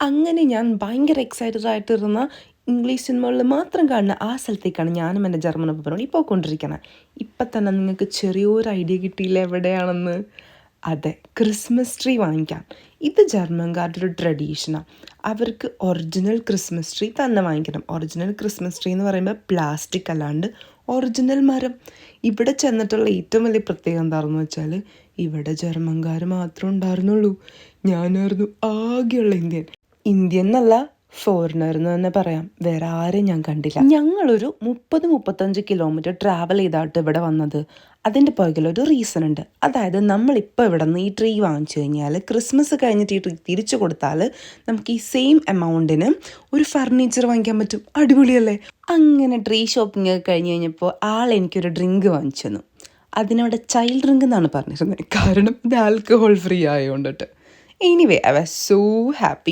അങ്ങനെ ഞാൻ ഭയങ്കര എക്സൈറ്റഡ് ആയിട്ടിരുന്ന ഇംഗ്ലീഷ് സിനിമകളിൽ മാത്രം കാണുന്ന ആ സ്ഥലത്തേക്കാണ് ഞാനും എൻ്റെ ജർമ്മൻ ഒപ്പം ഇപ്പോൾ കൊണ്ടിരിക്കുന്നത്. ഇപ്പം തന്നെ നിങ്ങൾക്ക് ചെറിയൊരു ഐഡിയ കിട്ടിയില്ല എവിടെയാണെന്ന്. അതെ, ക്രിസ്മസ് ട്രീ വാങ്ങിക്കാം. ഇത് ജർമ്മൻകാരുടെ ഒരു ട്രഡീഷനാണ്. അവർക്ക് ഒറിജിനൽ ക്രിസ്മസ് ട്രീ തന്നെ വാങ്ങിക്കണം. ഒറിജിനൽ ക്രിസ്മസ് ട്രീ എന്ന് പറയുമ്പോൾ പ്ലാസ്റ്റിക് അല്ലാണ്ട് ഒറിജിനൽ മരം. ഇവിടെ ചെന്നിട്ടുള്ള ഏറ്റവും വലിയ പ്രത്യേകത എന്താണെന്ന് വെച്ചാൽ ഇവിടെ ജർമ്മൻകാർ മാത്രമേ ഉണ്ടായിരുന്നുള്ളൂ. ഞാനായിരുന്നു ആകെയുള്ള ഇന്ത്യൻ എന്നല്ല, ഫോറിനർ എന്ന് തന്നെ പറയാം. വേറെ ആരെയും ഞാൻ കണ്ടില്ല. ഞങ്ങളൊരു 30-35 കിലോമീറ്റർ ട്രാവൽ ചെയ്തായിട്ട് ഇവിടെ വന്നത്. അതിൻ്റെ പുറകിലൊരു റീസൺ ഉണ്ട്. അതായത് നമ്മളിപ്പോൾ ഇവിടെ നിന്ന് ഈ ട്രീ വാങ്ങിച്ചു കഴിഞ്ഞാൽ ക്രിസ്മസ് കഴിഞ്ഞിട്ട് ഈ ട്രീ തിരിച്ചു കൊടുത്താൽ നമുക്ക് ഈ സെയിം എമൗണ്ടിന് ഒരു ഫർണിച്ചർ വാങ്ങിക്കാൻ പറ്റും. അടിപൊളിയല്ലേ? അങ്ങനെ ട്രീ ഷോപ്പിംഗ് ഒക്കെ കഴിഞ്ഞ് കഴിഞ്ഞപ്പോൾ എനിക്കൊരു ഡ്രിങ്ക് വാങ്ങിച്ചു തന്നു. അതിനവിടെ ചൈൽഡ് ഡ്രിങ്ക് എന്നാണ് പറഞ്ഞിരുന്നത്. കാരണം ഇത് ആൽക്കഹോൾ ഫ്രീ ആയതുകൊണ്ടിട്ട്. Anyway, I was so happy.